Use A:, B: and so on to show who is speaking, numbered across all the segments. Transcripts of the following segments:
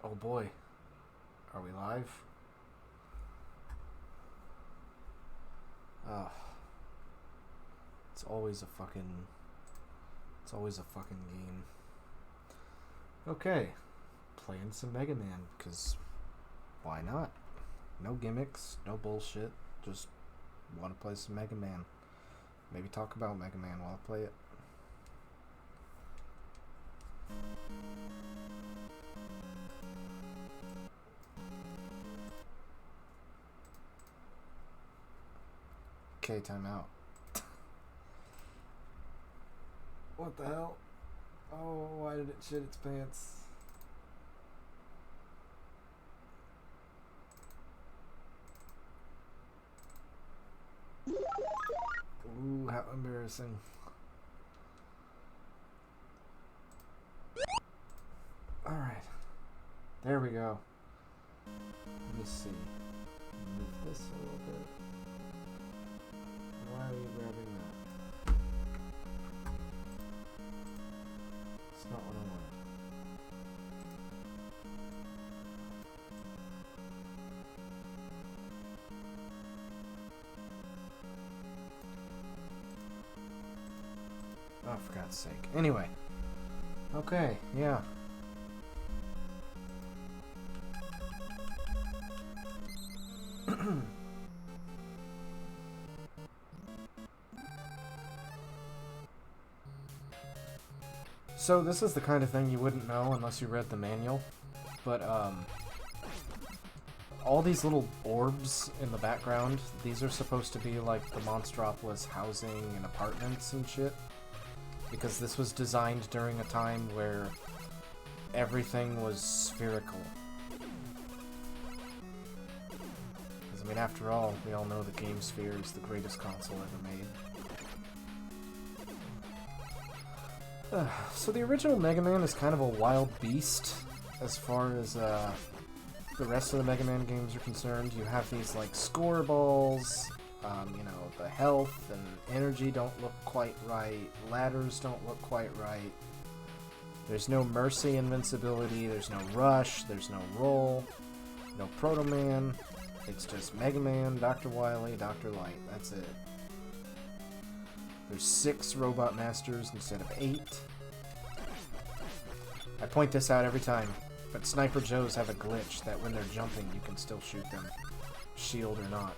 A: Oh boy. Are we live? Oh. It's always a fucking game. Okay. Playing some Mega Man, because why not? No gimmicks, no bullshit. Just want to play some Mega Man. Maybe talk about Mega Man while I play it. Okay, time out. What the hell? Oh, why did it shit its pants? Ooh, how embarrassing. Alright. There we go. Let me see. Move this a little bit. Why are you grabbing that? It's not what I wanted. Oh, for God's sake. Anyway. Okay, yeah. So this is the kind of thing you wouldn't know unless you read the manual, but all these little orbs in the background, these are supposed to be like the Monstropolis housing and apartments and shit, because this was designed during a time where everything was spherical. Because, I mean, after all, we all know the Game Sphere is the greatest console ever made. So the original Mega Man is kind of a wild beast as far as the rest of the Mega Man games are concerned. You have these like score balls, you know, the health and energy don't look quite right, ladders don't look quite right, there's no mercy invincibility, there's no rush, there's no roll, no Proto Man, it's just Mega Man, Dr. Wily, Dr. Light, that's it. There's 6 Robot Masters instead of 8. I point this out every time, but Sniper Joes have a glitch that when they're jumping you can still shoot them, shield or not.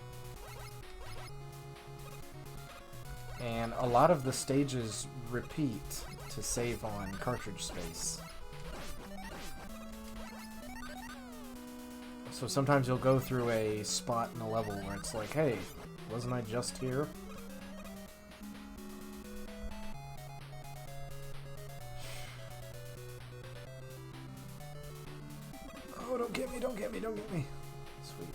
A: And a lot of the stages repeat to save on cartridge space. So sometimes you'll go through a spot in a level where it's like, hey, wasn't I just here? Oh, don't get me, don't get me, don't get me. Sweet.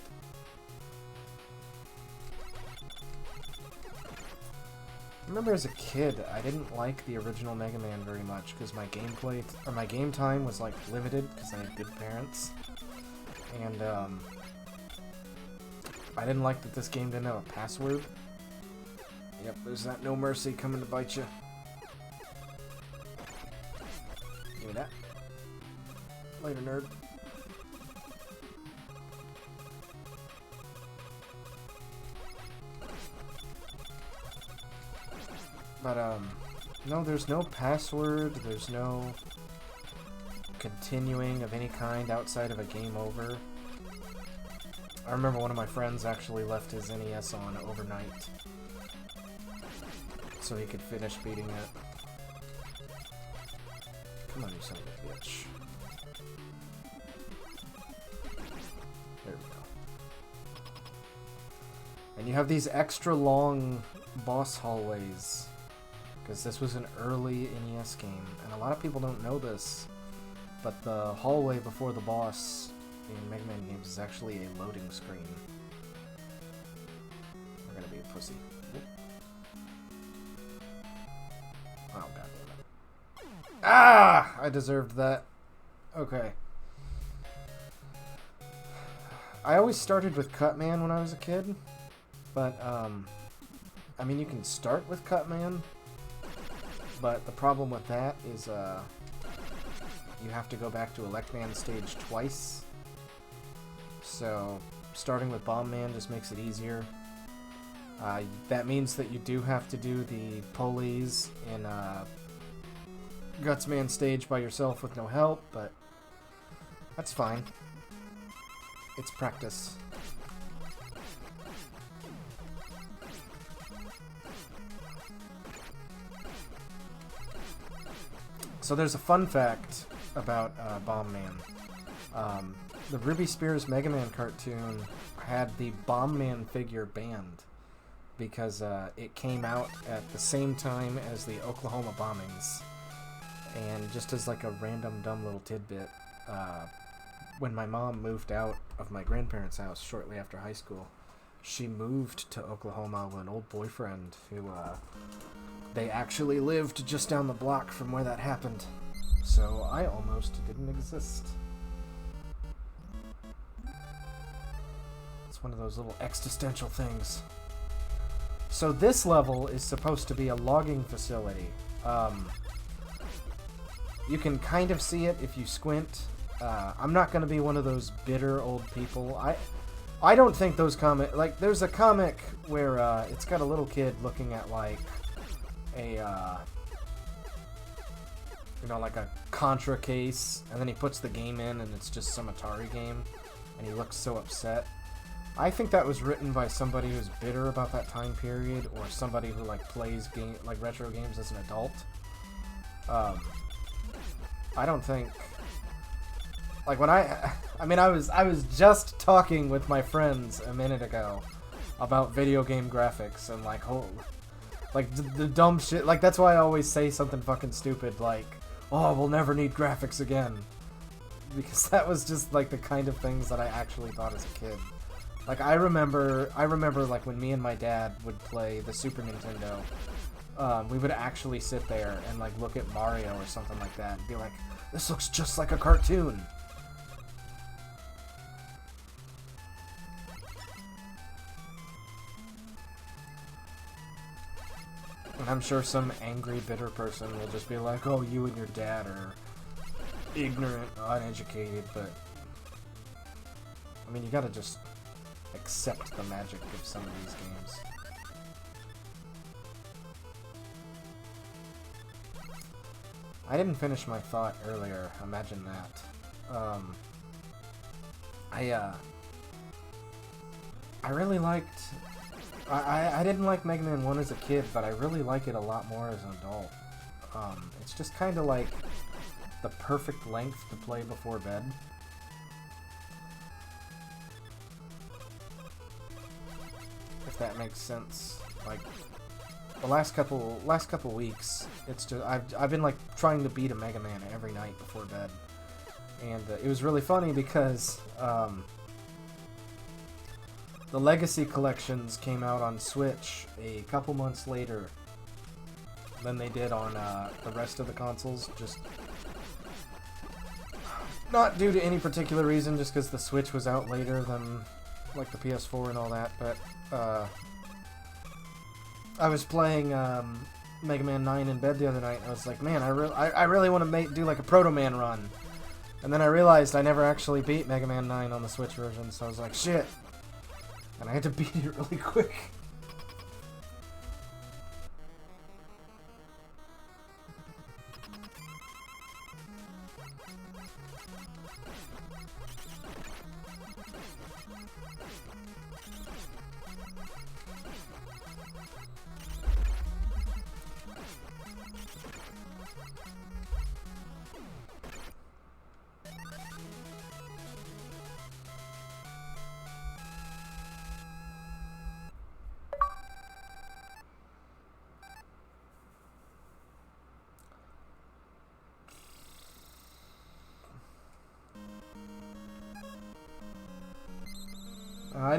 A: I remember as a kid, I didn't like the original Mega Man very much because my gameplay, or my game time was like limited because I had good parents. And I didn't like that this game didn't have a password. Yep, there's that no mercy coming to bite you. Give me that. Later, nerd. But, no, there's no password, there's no continuing of any kind outside of a game over. I remember one of my friends actually left his NES on overnight so he could finish beating it. Come on, you son of a bitch. There we go. And you have these extra long boss hallways, because this was an early NES game, and a lot of people don't know this, but the hallway before the boss in Mega Man games is actually a loading screen. We're gonna be a pussy. Oh, goddammit. Ah! I deserved that. Okay. I always started with Cutman when I was a kid, but, I mean, you can start with Cutman, but the problem with that is, you have to go back to Electman stage twice. So starting with Bomb Man just makes it easier. That means that you do have to do the pulleys in Gutsman stage by yourself with no help, but that's fine. It's practice. So there's a fun fact about Bomb Man. The Ruby Spears Mega Man cartoon had the Bomb Man figure banned because it came out at the same time as the Oklahoma bombings. And just as like a random dumb little tidbit, when my mom moved out of my grandparents' house shortly after high school, she moved to Oklahoma with an old boyfriend who they actually lived just down the block from where that happened. So I almost didn't exist. It's one of those little existential things. So this level is supposed to be a logging facility. You can kind of see it if you squint. I'm not going to be one of those bitter old people. I don't think those like, there's a comic where it's got a little kid looking at like a you know, like a Contra case, and then he puts the game in and it's just some Atari game, and he looks so upset. I think that was written by somebody who's bitter about that time period, or somebody who like plays retro games as an adult. I don't think, like, when I was just talking with my friends a minute ago about video game graphics and like the dumb shit. Like, that's why I always say something fucking stupid like, "Oh, we'll never need graphics again," because that was just like the kind of things that I actually thought as a kid. Like, I remember like when me and my dad would play the Super Nintendo, we would actually sit there and like look at Mario or something like that and be like, "This looks just like a cartoon." And I'm sure some angry, bitter person will just be like, "Oh, you and your dad are ignorant, uneducated," but I mean, you gotta just accept the magic of some of these games. I didn't finish my thought earlier, imagine that. I really liked... I didn't like Mega Man 1 as a kid, but I really like it a lot more as an adult. It's just kind of like the perfect length to play before bed. If that makes sense. Like, the last couple weeks, it's just I've been like trying to beat a Mega Man every night before bed, and it was really funny because the Legacy collections came out on Switch a couple months later than they did on the rest of the consoles. Just not due to any particular reason, just because the Switch was out later than like the PS4 and all that, but I was playing Mega Man 9 in bed the other night, and I was like, man, I really want to do like a Proto Man run. And then I realized I never actually beat Mega Man 9 on the Switch version, so I was like, shit. And I had to beat it really quick. I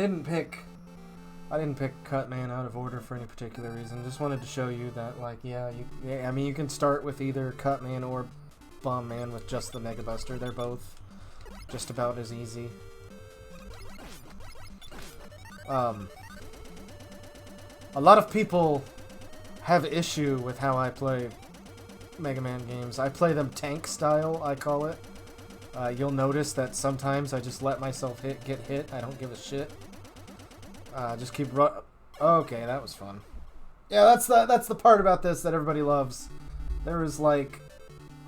A: didn't pick Cutman out of order for any particular reason. Just wanted to show you that, like, I mean, you can start with either Cutman or Bomb Man with just the Mega Buster. They're both just about as easy. A lot of people have issue with how I play Mega Man games. I play them tank style, I call it. You'll notice that sometimes I just let myself get hit. I don't give a shit. Just keep Okay, that was fun. Yeah, that's the part about this that everybody loves. There is like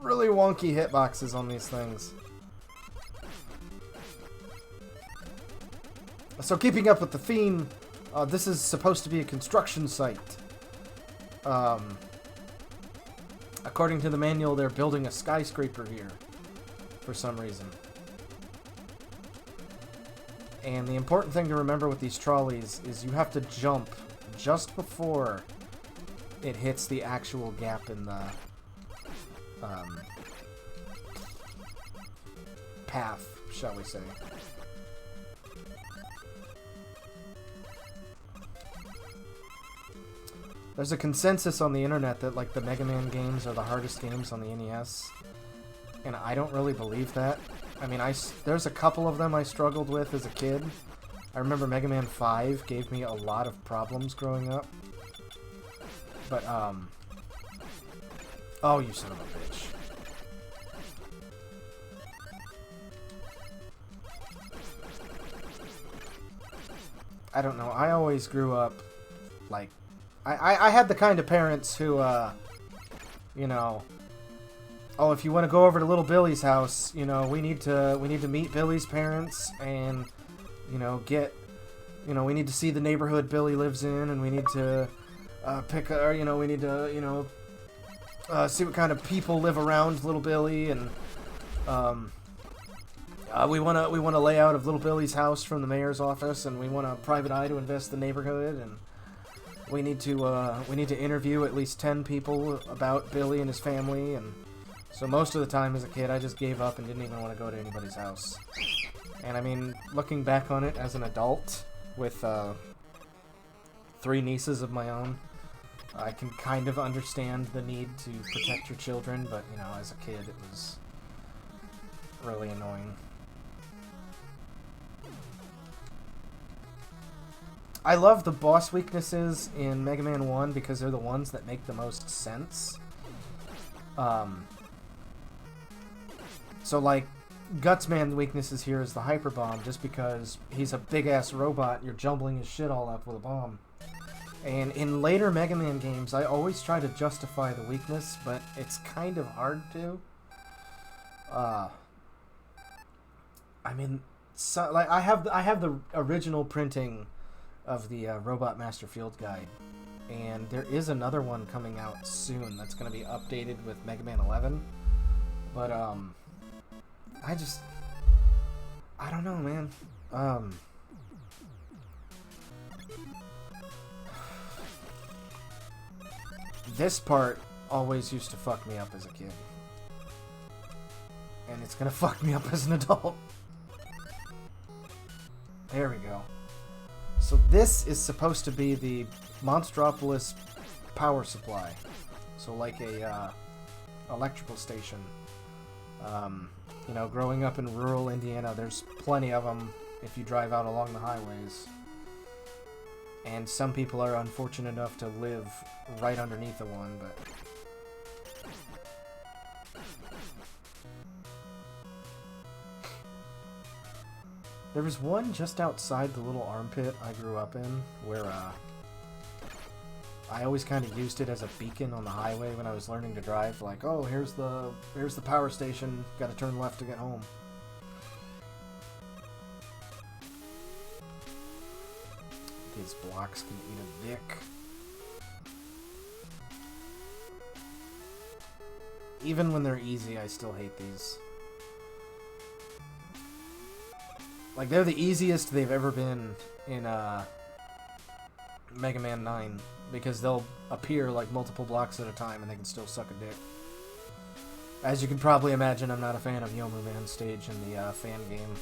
A: really wonky hitboxes on these things. So keeping up with the theme, this is supposed to be a construction site. According to the manual, they're building a skyscraper here for some reason. And the important thing to remember with these trolleys is you have to jump just before it hits the actual gap in the path, shall we say. There's a consensus on the internet that like the Mega Man games are the hardest games on the NES, and I don't really believe that. I mean, there's a couple of them I struggled with as a kid. I remember Mega Man 5 gave me a lot of problems growing up. But, oh, you son of a bitch. I don't know. I always grew up, like, I had the kind of parents who, you know, oh, if you want to go over to little Billy's house, you know, we need to meet Billy's parents and, you know, we need to see the neighborhood Billy lives in, and we need to we need to, see what kind of people live around little Billy, and we want a layout of little Billy's house from the mayor's office, and we want a private eye to invest the neighborhood, and we need to interview at least 10 people about Billy and his family. And so most of the time as a kid, I just gave up and didn't even want to go to anybody's house. And I mean, looking back on it as an adult with 3 nieces of my own, I can kind of understand the need to protect your children, but, you know, as a kid, it was really annoying. I love the boss weaknesses in Mega Man 1 because they're the ones that make the most sense. So, like, Gutsman's weaknesses here is the Hyper Bomb, just because he's a big-ass robot and you're jumbling his shit all up with a bomb. And in later Mega Man games, I always try to justify the weakness, but it's kind of hard to. I mean, so, like, I have the original printing of the Robot Master Field Guide, and there is another one coming out soon that's going to be updated with Mega Man 11. But I don't know, man. This part always used to fuck me up as a kid. And it's gonna fuck me up as an adult. There we go. So this is supposed to be the Monstropolis power supply. So like a electrical station. You know, growing up in rural Indiana, there's plenty of them if you drive out along the highways. And some people are unfortunate enough to live right underneath the one, but... There was one just outside the little armpit I grew up in, where, I always kind of used it as a beacon on the highway when I was learning to drive. Like, oh, here's the power station. Got to turn left to get home. These blocks can eat a dick. Even when they're easy, I still hate these. Like, they're the easiest they've ever been in Mega Man 9. Because they'll appear like multiple blocks at a time and they can still suck a dick. As you can probably imagine, I'm not a fan of Yomu Man stage in the fan game.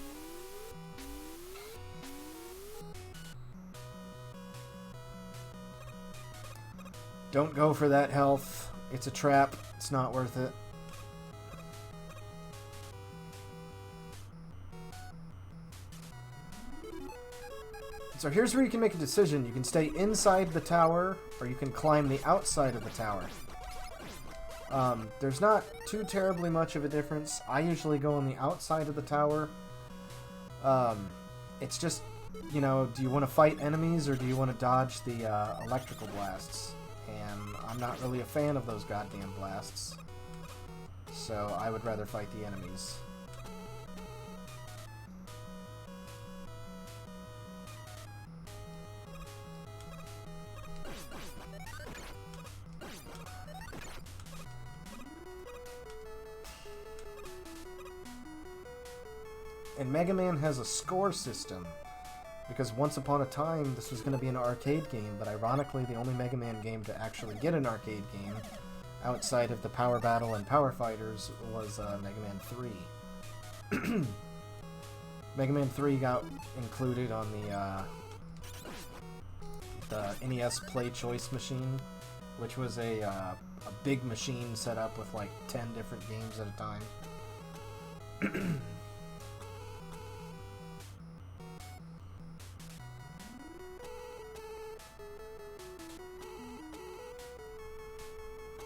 A: Don't go for that health. It's a trap. It's not worth it. So here's where you can make a decision. You can stay inside the tower, or you can climb the outside of the tower. There's not too terribly much of a difference. I usually go on the outside of the tower. It's just, you know, do you want to fight enemies or do you want to dodge the electrical blasts? And I'm not really a fan of those goddamn blasts. So I would rather fight the enemies. And Mega Man has a score system, because once upon a time this was going to be an arcade game, but ironically the only Mega Man game to actually get an arcade game outside of the Power Battle and Power Fighters was Mega Man 3. Mega Man 3 got included on the NES Play Choice machine, which was a big machine set up with like 10 different games at a time.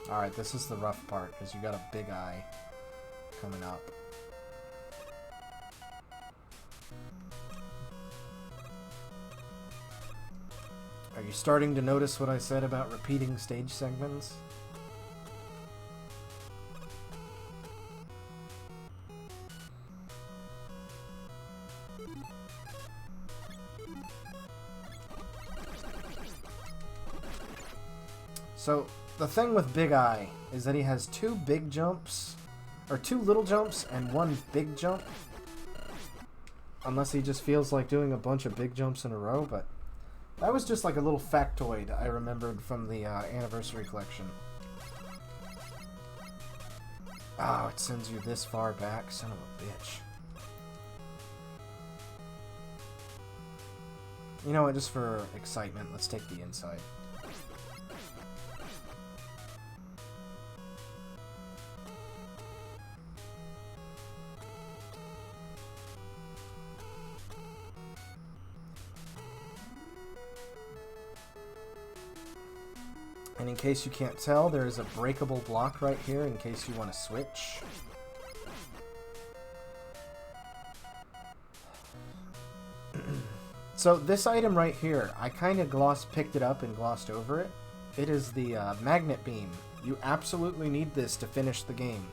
A: Alright, this is the rough part, because you got a big eye coming up. Are you starting to notice what I said about repeating stage segments? So, the thing with Big Eye is that he has two big jumps, or two little jumps and one big jump. Unless he just feels like doing a bunch of big jumps in a row, but that was just like a little factoid I remembered from the Anniversary Collection. Oh, it sends you this far back, son of a bitch. You know what, just for excitement, let's take the inside. And in case you can't tell, there is a breakable block right here in case you want to switch. So this item right here, I kind of picked it up and glossed over it. It is the magnet beam. You absolutely need this to finish the game.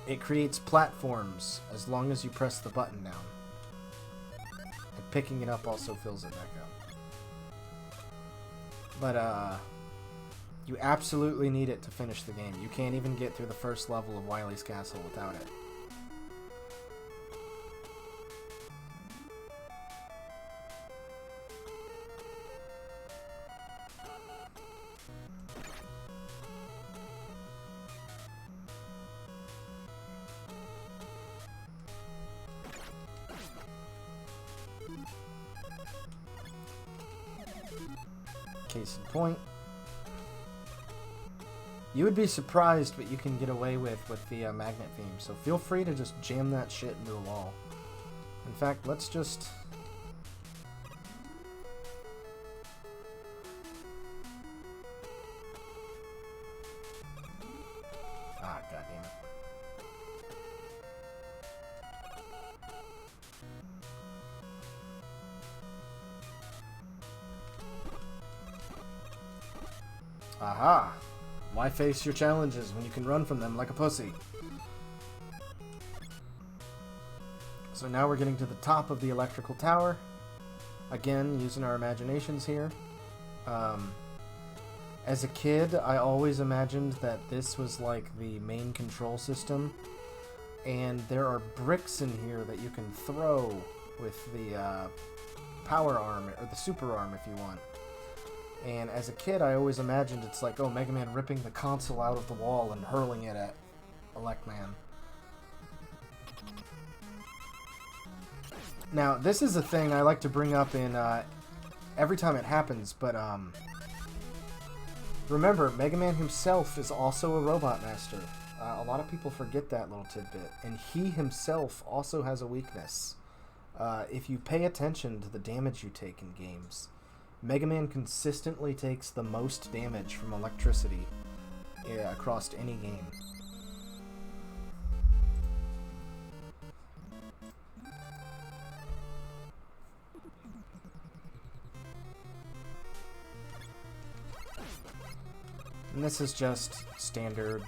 A: It creates platforms as long as you press the button down. And picking it up also fills it back up. But, you absolutely need it to finish the game. You can't even get through the first level of Wily's Castle without it. Case in point. You would be surprised what you can get away with the magnet theme, so feel free to just jam that shit into the wall. In fact, let's just... Ah, goddammit. Aha! Why face your challenges when you can run from them like a pussy? So now we're getting to the top of the electrical tower. Again, using our imaginations here. As a kid, I always imagined that this was like the main control system. And there are bricks in here that you can throw with the power arm, or the super arm if you want. And as a kid, I always imagined it's like, oh, Mega Man ripping the console out of the wall and hurling it at Electman. Now, this is a thing I like to bring up in every time it happens, but remember, Mega Man himself is also a Robot Master. A lot of people forget that little tidbit. And he himself also has a weakness. If you pay attention to the damage you take in games, Mega Man consistently takes the most damage from electricity across any game. And this is just standard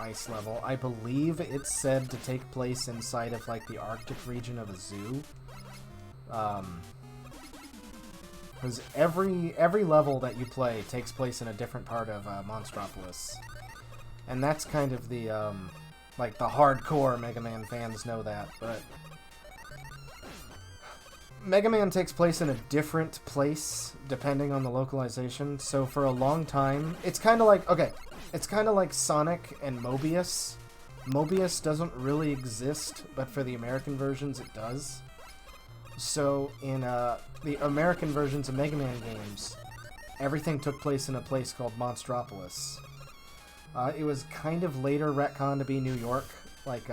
A: ice level. I believe it's said to take place inside of like the Arctic region of a zoo. Because every level that you play takes place in a different part of Monstropolis. And that's kind of the, like the hardcore Mega Man fans know that, but Mega Man takes place in a different place depending on the localization. So for a long time, it's kind of like, okay, it's kind of like Sonic and Mobius. Mobius doesn't really exist, but for the American versions it does. So in the American versions of Mega Man games, everything took place in a place called Monstropolis. It was kind of later retconned to be New York, like,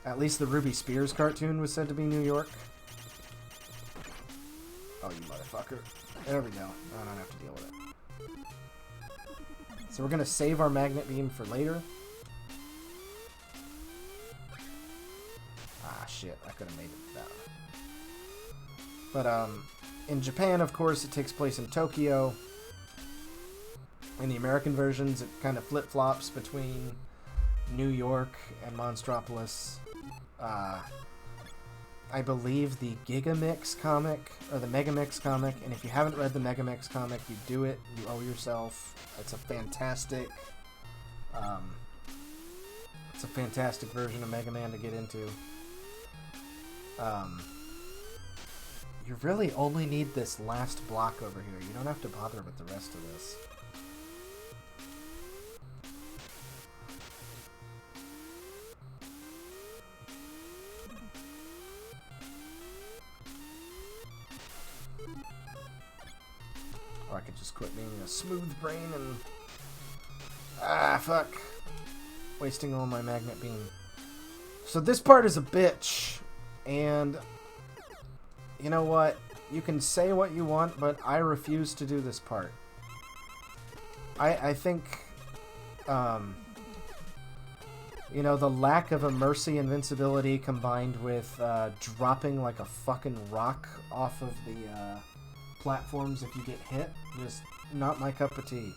A: at least the Ruby Spears cartoon was said to be New York. Oh, you motherfucker. There we go. I don't have to deal with it. So we're going to save our magnet beam for later. Ah, shit. I could have made it down. But, in Japan, of course, it takes place in Tokyo. In the American versions, it kind of flip-flops between New York and Monstropolis. I believe the Gigamix comic, or the Megamix comic, and if you haven't read the Megamix comic, you do it. You owe yourself. It's a fantastic version of Mega Man to get into. You really only need this last block over here. You don't have to bother with the rest of this. Or I could just quit being a smooth brain and... Ah, fuck. Wasting all my magnet beam. So this part is a bitch. And... you know what? You can say what you want, but I refuse to do this part. I think... you know, the lack of a Mercy invincibility combined with dropping like a fucking rock off of the platforms if you get hit, just not my cup of tea.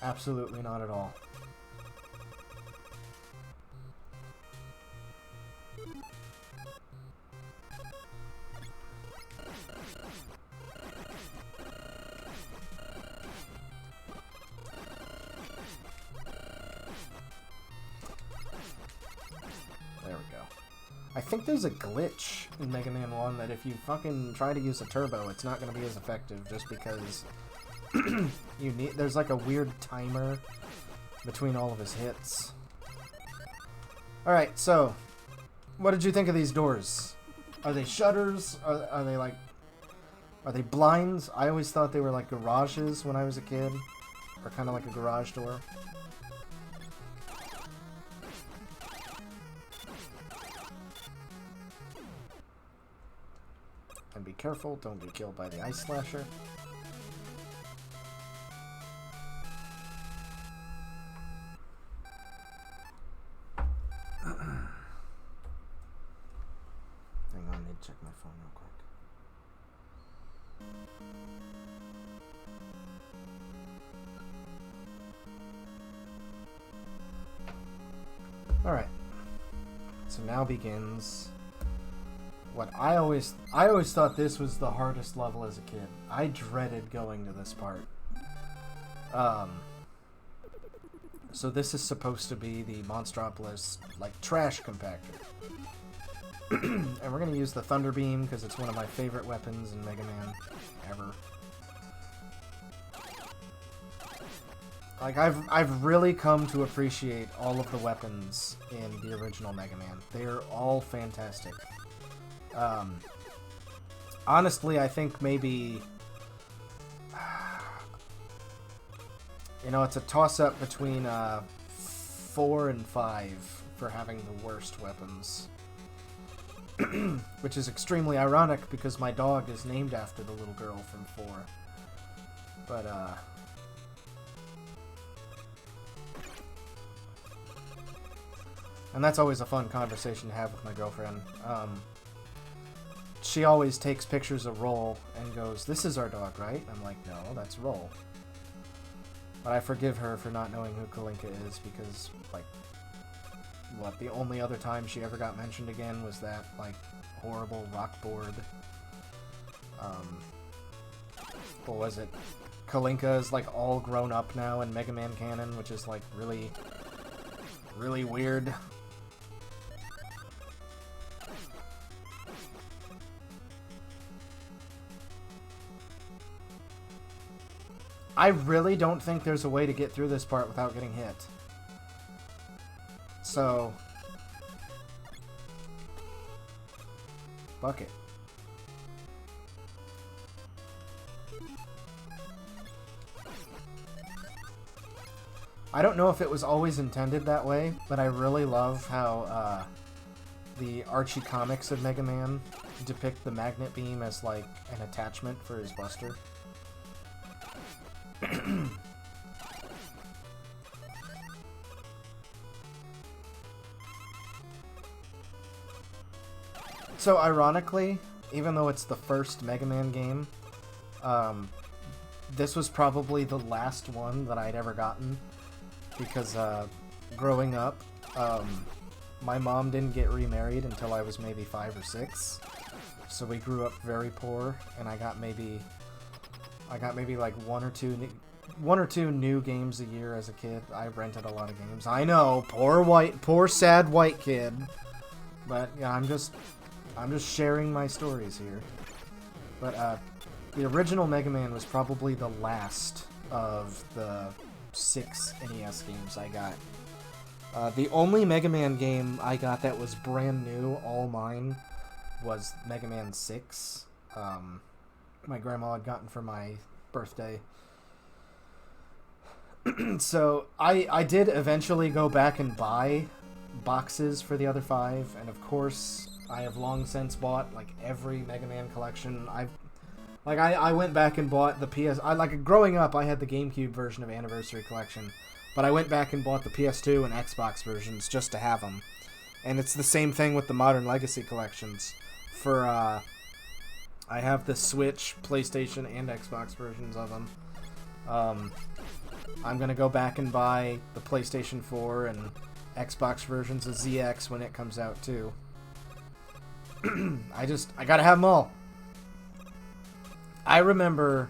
A: Absolutely not at all. There we go. I think there's a glitch in Mega Man 1 that if you fucking try to use a turbo, it's not going to be as effective just because there's like a weird timer between all of his hits. Alright, so what did you think of these doors? Are they shutters? Are they like... are they blinds? I always thought they were like garages when I was a kid. Or kind of like a garage door. And be careful, don't get killed by the ice slasher. Hang on, I need to check my phone real quick. Alright. So now begins what I always thought this was the hardest level as a kid. I dreaded going to this part. So this is supposed to be the Monstropolis, like, trash compactor. And we're gonna use the Thunder Beam because it's one of my favorite weapons in Mega Man ever. Like, I've really come to appreciate all of the weapons in the original Mega Man. They're all fantastic. Honestly, I think maybe... you know, it's a toss-up between 4 and 5 for having the worst weapons. Which is extremely ironic because my dog is named after the little girl from 4. But, and that's always a fun conversation to have with my girlfriend. She always takes pictures of Roll and goes, "This is our dog, right?" I'm like, "No, that's Roll." But I forgive her for not knowing who Kalinka is because, like, what, the only other time she ever got mentioned again was that, like, horrible rock board. What was it? Kalinka is, like, all grown up now in Mega Man canon, which is, like, really, really weird. I really don't think there's a way to get through this part without getting hit. So... Fuck it. I don't know if it was always intended that way, but I really love how the Archie comics of Mega Man depict the magnet beam as, like, an attachment for his buster. So, ironically, even though it's the first Mega Man game, this was probably the last one that I'd ever gotten, because growing up, my mom didn't get remarried until I was maybe 5 or 6, so we grew up very poor, and I got maybe like one or two new games a year as a kid. I rented a lot of games. I know, poor sad white kid. But yeah, I'm just sharing my stories here. But the original Mega Man was probably the last of the 6 NES games I got. The only Mega Man game I got that was brand new, all mine, was Mega Man 6. My grandma had gotten for my birthday. So I did eventually go back and buy boxes for the other 5, and of course I have long since bought like every Mega Man collection. I went back and bought the growing up I had the GameCube version of Anniversary Collection, but I went back and bought the PS2 and Xbox versions just to have them. And it's the same thing with the Modern Legacy collections. For I have the Switch, PlayStation, and Xbox versions of them. I'm gonna go back and buy the PlayStation 4 and Xbox versions of ZX when it comes out too. I gotta have them all. I remember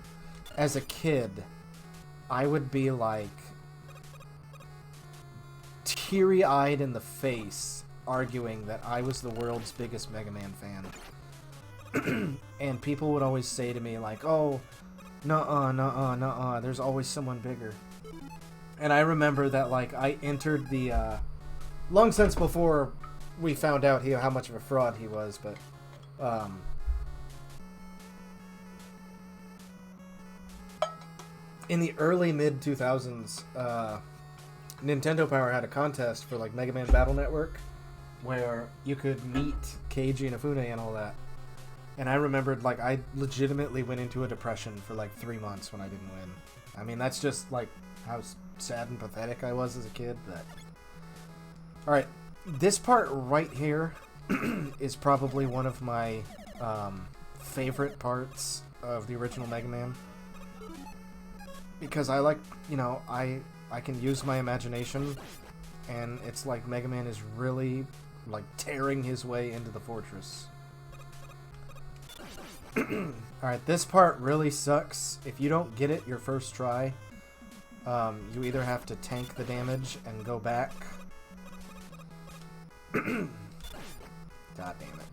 A: as a kid, I would be like teary-eyed in the face arguing that I was the world's biggest Mega Man fan. And people would always say to me like, "Oh, nuh-uh, there's always someone bigger." And I remember that, like, I entered the, long since before we found out how much of a fraud he was, but, in the early mid-2000s, Nintendo Power had a contest for, like, Mega Man Battle Network, where you could meet Keiji Inafune and all that. And I remembered, like, I legitimately went into a depression for, like, 3 months when I didn't win. I mean, that's just, like, how sad and pathetic I was as a kid. But alright, this part right here is probably one of my favorite parts of the original Mega Man. Because I like, you know, I can use my imagination, and it's like Mega Man is really, like, tearing his way into the fortress. Alright, this part really sucks. If you don't get it your first try, you either have to tank the damage and go back. God damn it.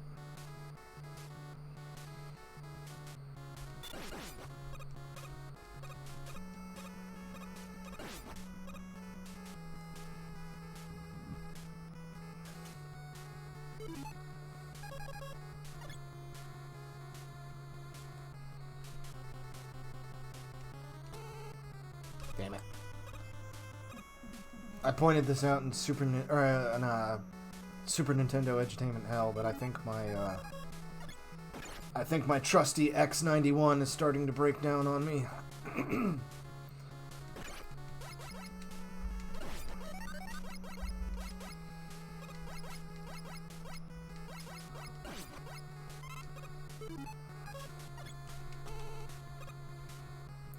A: Damn it. I pointed this out in Super Nintendo edutainment hell, but I think my trusty X91 is starting to break down on me.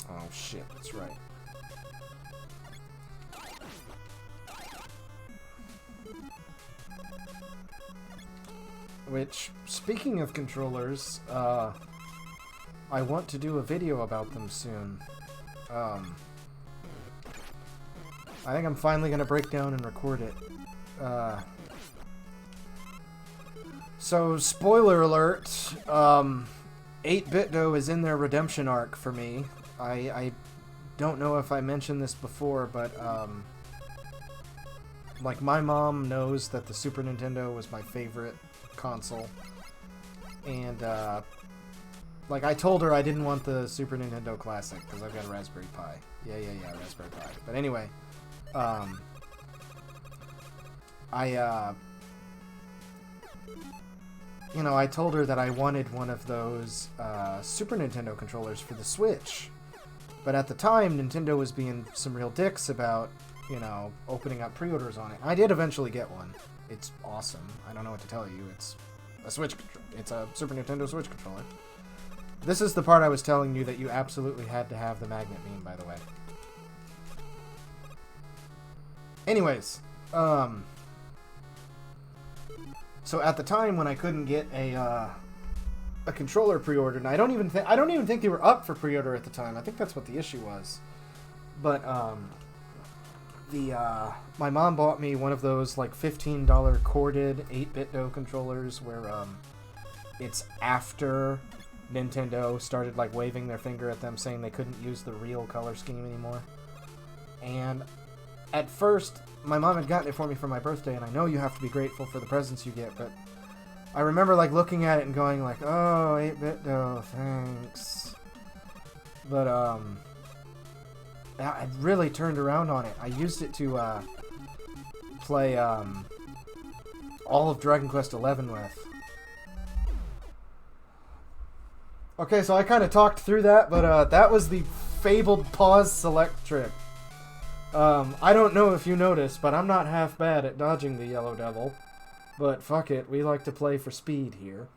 A: Oh shit, that's right. Which, speaking of controllers, I want to do a video about them soon. I think I'm finally going to break down and record it. So, spoiler alert, 8BitDo is in their redemption arc for me. I don't know if I mentioned this before, but, like, my mom knows that the Super Nintendo was my favorite console, and like I told her I didn't want the Super Nintendo Classic because I've got a Raspberry Pi. Yeah, Raspberry Pi. But anyway, you know, I told her that I wanted one of those Super Nintendo controllers for the Switch, but at the time Nintendo was being some real dicks about, you know, opening up pre-orders on it. I did eventually get one. It's awesome. I don't know what to tell you. It's a it's a Super Nintendo Switch controller. This is the part I was telling you that you absolutely had to have the magnet beam, by the way. Anyways, so at the time when I couldn't get a controller pre-ordered, and I don't even think they were up for pre-order at the time. I think that's what the issue was. But my mom bought me one of those like $15 corded 8BitDo controllers where it's after Nintendo started like waving their finger at them saying they couldn't use the real color scheme anymore. And at first my mom had gotten it for me for my birthday, and I know you have to be grateful for the presents you get, but I remember like looking at it and going like, oh, 8BitDo, thanks. But I really turned around on it. I used it to play all of Dragon Quest XI with. Okay, so I kind of talked through that, but that was the fabled pause select trick. I don't know if you noticed, but I'm not half bad at dodging the Yellow Devil. But fuck it, we like to play for speed here.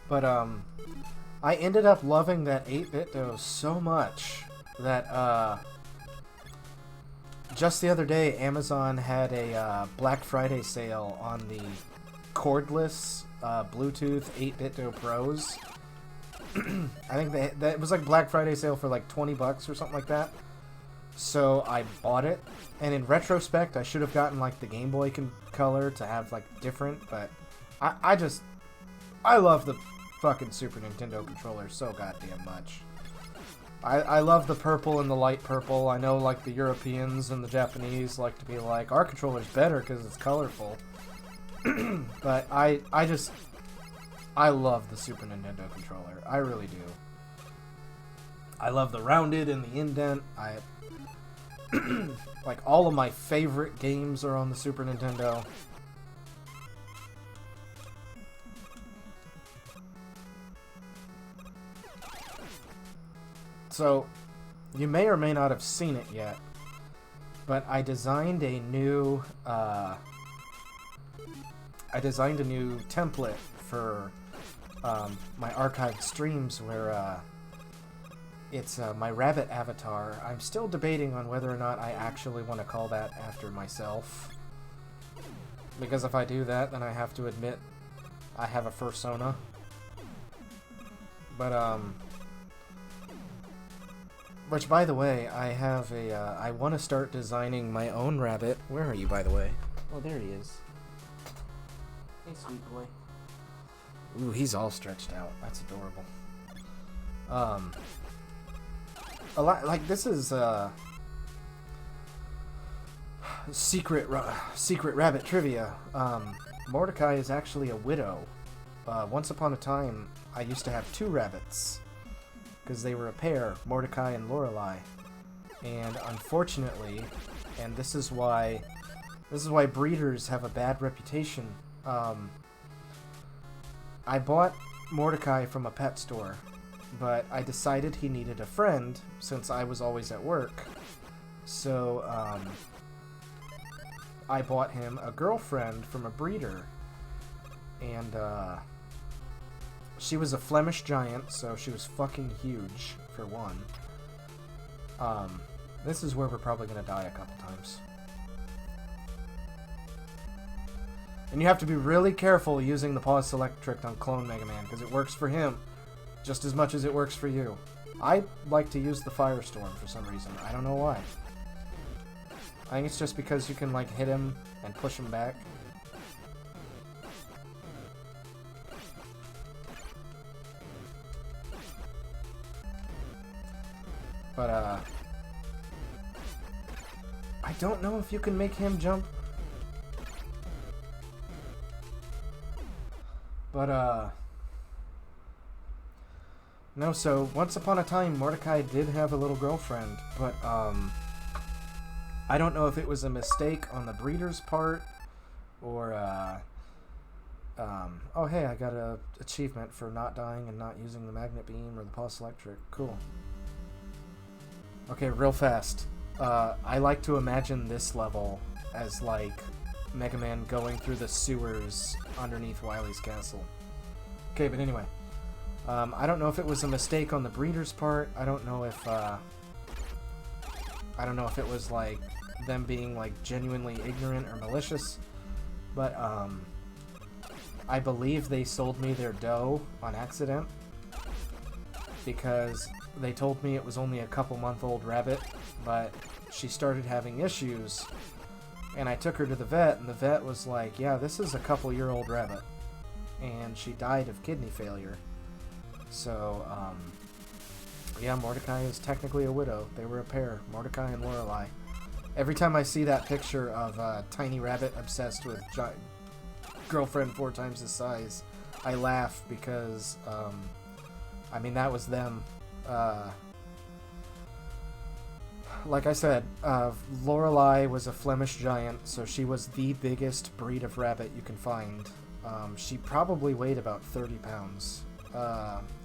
A: But, I ended up loving that 8BitDo so much that, just the other day, Amazon had a, Black Friday sale on the cordless, Bluetooth 8BitDo Pros. I think that was like Black Friday sale for like $20 or something like that. So I bought it, and in retrospect, I should have gotten like the Game Boy color to have like different, but I love the fucking Super Nintendo controller so goddamn much. I love the purple and the light purple. I know like the Europeans and the Japanese like to be like, our controller's better because it's colorful. But I love the Super Nintendo controller. I really do. I love the rounded and the indent. Like all of my favorite games are on the Super Nintendo. So, you may or may not have seen it yet, but I designed a new template for my archived streams where it's my rabbit avatar. I'm still debating on whether or not I actually want to call that after myself, because if I do that, then I have to admit I have a fursona. But which, by the way, I have a, I want to start designing my own rabbit. Where are you, by the way? Oh, there he is. Hey, sweet boy. Ooh, he's all stretched out. That's adorable. A lot, like, this is, secret rabbit trivia. Mordecai is actually a widow. Once upon a time, I used to have 2 rabbits. because they were a pair, Mordecai and Lorelei. And unfortunately, and this is why breeders have a bad reputation. I bought Mordecai from a pet store, but I decided he needed a friend since I was always at work. So, I bought him a girlfriend from a breeder. And, she was a Flemish giant, so she was fucking huge, for one. This is where we're probably gonna die a couple times. And you have to be really careful using the pause select trick on Clone Mega Man, because it works for him just as much as it works for you. I like to use the Firestorm for some reason. I don't know why. I think it's just because you can, like, hit him and push him back. But, I don't know if you can make him jump. But, no, so, once upon a time, Mordecai did have a little girlfriend, but, I don't know if it was a mistake on the breeder's part, or, oh, hey, I got an achievement for not dying and not using the magnet beam or the pause electric. Cool. Okay, real fast. I like to imagine this level as, like, Mega Man going through the sewers underneath Wily's castle. Okay, but anyway. I don't know if it was a mistake on the breeder's part. I don't know if it was, like, them being, like, genuinely ignorant or malicious. But, I believe they sold me their dough on accident. Because they told me it was only a couple-month-old rabbit, but she started having issues. And I took her to the vet, and the vet was like, yeah, this is a couple-year-old rabbit. And she died of kidney failure. So, yeah, Mordecai is technically a widow. They were a pair, Mordecai and Lorelei. Every time I see that picture of a tiny rabbit obsessed with girlfriend 4 times his size, I laugh because, I mean, that was them. Like I said, Lorelei was a Flemish giant, so she was the biggest breed of rabbit you can find. She probably weighed about 30 pounds.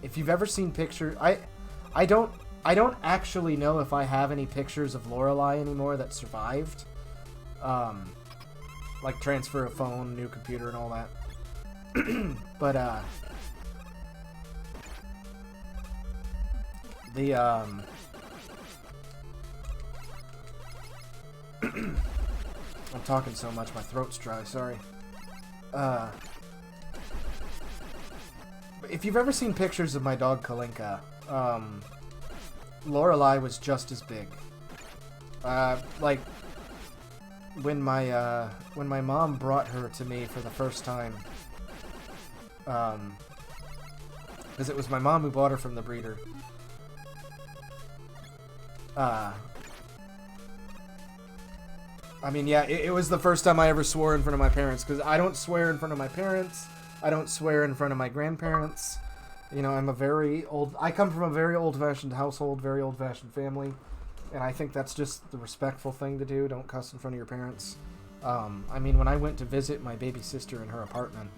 A: If you've ever seen pictures... I don't actually know if I have any pictures of Lorelei anymore that survived. Like transfer of phone, new computer, and all that. But, I'm talking so much, my throat's dry, sorry. If you've ever seen pictures of my dog Kalinka, Lorelei was just as big. Like, when my mom brought her to me for the first time, because it was my mom who bought her from the breeder. I mean, yeah, it was the first time I ever swore in front of my parents, because I don't swear in front of my parents, I don't swear in front of my grandparents. You know, I come from a very old-fashioned household, very old-fashioned family, and I think that's just the respectful thing to do. Don't cuss in front of your parents. I mean, when I went to visit my baby sister in her apartment,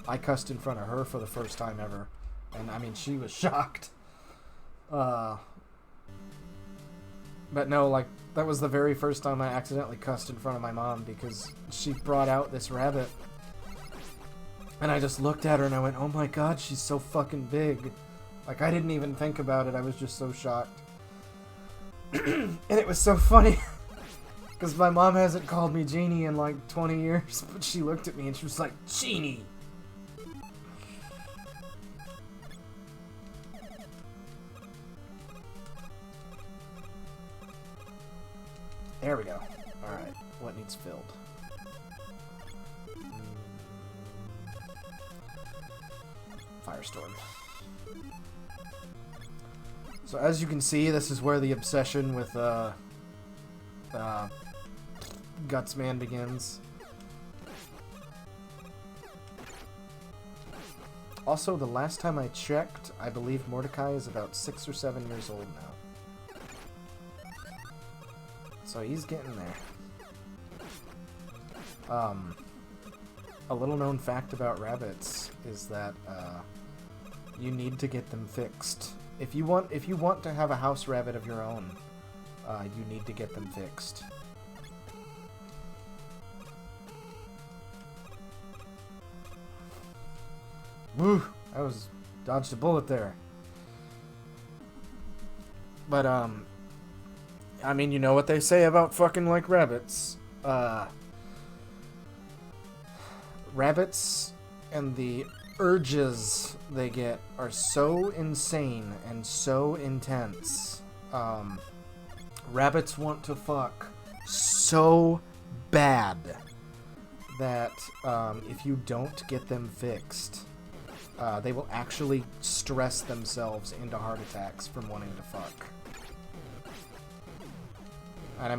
A: I cussed in front of her for the first time ever, and I mean, she was shocked. But no, like, that was the very first time I accidentally cussed in front of my mom, because she brought out this rabbit. And I just looked at her and I went, oh my god, she's so fucking big. Like, I didn't even think about it, I was just so shocked. And it was so funny, because my mom hasn't called me Genie in like 20 years, but she looked at me and she was like, Genie! There we go. Alright, what needs filled? Firestorm. So as you can see, this is where the obsession with Gutsman begins. Also, the last time I checked, I believe Mordecai is about 6 or 7 years old now. So he's getting there. A little known fact about rabbits is that you need to get them fixed. If you want to have a house rabbit of your own, you need to get them fixed. Woo! I dodged a bullet there. But I mean, you know what they say about fucking like rabbits. Rabbits and the urges they get are so insane and so intense. Rabbits want to fuck so bad that if you don't get them fixed, they will actually stress themselves into heart attacks from wanting to fuck. And I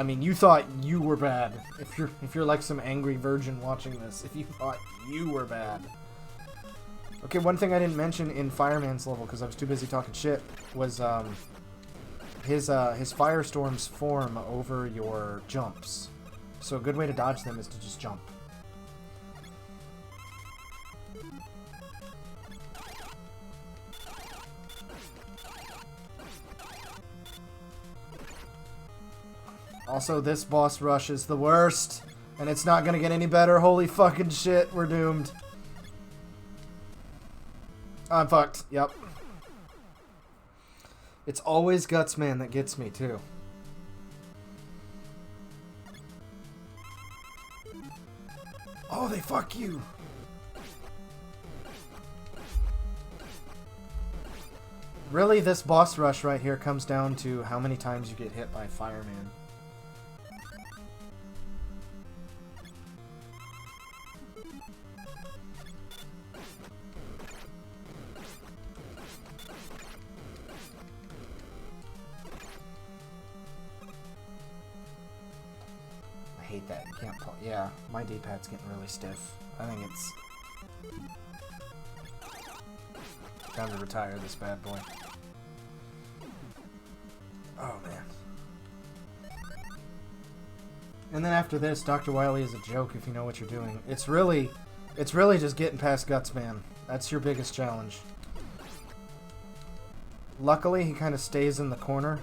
A: mean, you thought you were bad. If you're like some angry virgin watching this, if you thought you were bad. Okay, one thing I didn't mention in Fireman's level because I was too busy talking shit was his firestorms form over your jumps. So a good way to dodge them is to just jump. Also, this boss rush is the worst, and it's not gonna get any better. Holy fucking shit, we're doomed. I'm fucked, yep. It's always Gutsman that gets me, too. Oh, they fuck you! Really, this boss rush right here comes down to how many times you get hit by Fireman. I hate that. You can't pull. Yeah, my D-pad's getting really stiff. I think it's time to retire this bad boy. Oh, man. And then after this, Dr. Wily is a joke if you know what you're doing. It's really just getting past Gutsman. That's your biggest challenge. Luckily, he kind of stays in the corner.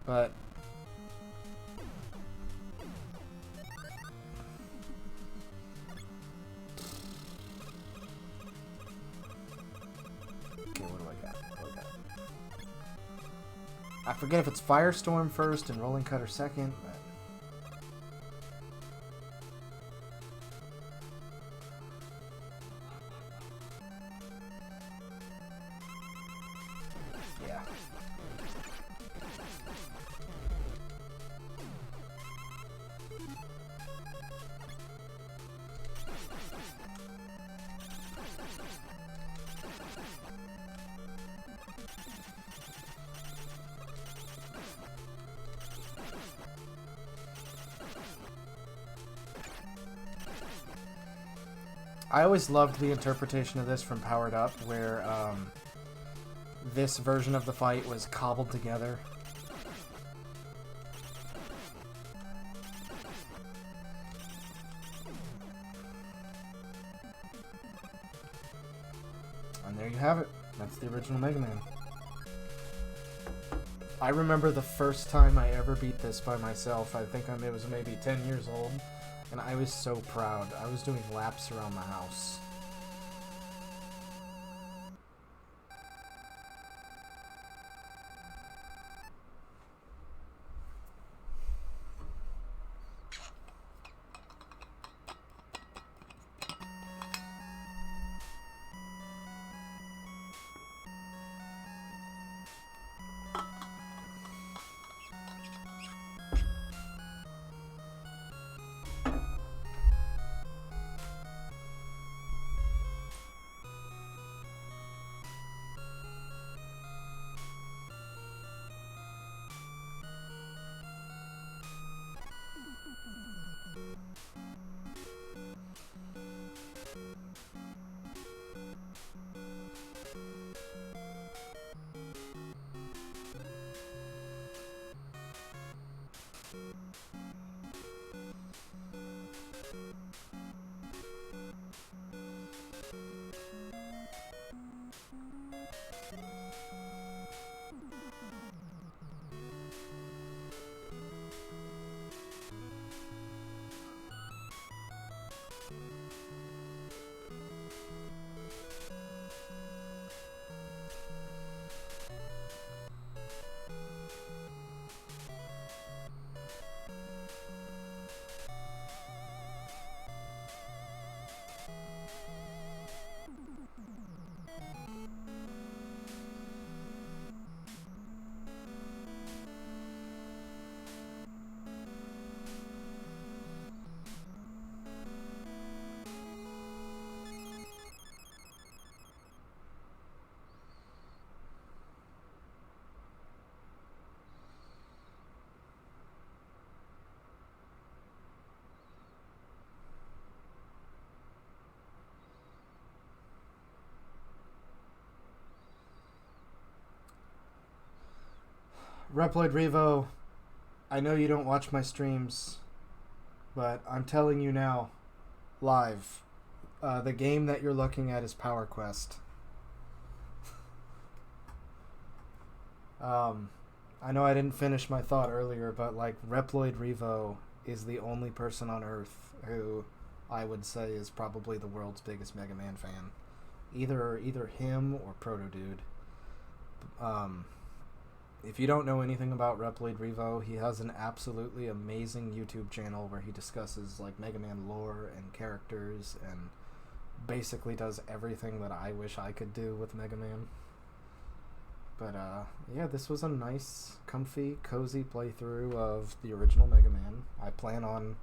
A: But I forget if it's Firestorm first and Rolling Cutter second, but yeah. I always loved the interpretation of this from Powered Up, where this version of the fight was cobbled together. And there you have it. That's the original Mega Man. I remember the first time I ever beat this by myself. I think it was maybe 10 years old. And I was so proud. I was doing laps around the house. Reploid Revo, I know you don't watch my streams, but I'm telling you now, live, the game that you're looking at is Power Quest. I know I didn't finish my thought earlier, but like Reploid Revo is the only person on Earth who I would say is probably the world's biggest Mega Man fan. Either him or Proto Dude. If you don't know anything about Reploid Revo, he has an absolutely amazing YouTube channel where he discusses like Mega Man lore and characters and basically does everything that I wish I could do with Mega Man. But yeah, this was a nice, comfy, cozy playthrough of the original Mega Man. I plan on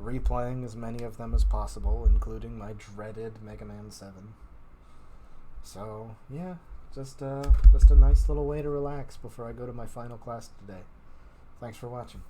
A: replaying as many of them as possible, including my dreaded Mega Man 7. So yeah, just a nice little way to relax before I go to my final class today. Thanks for watching.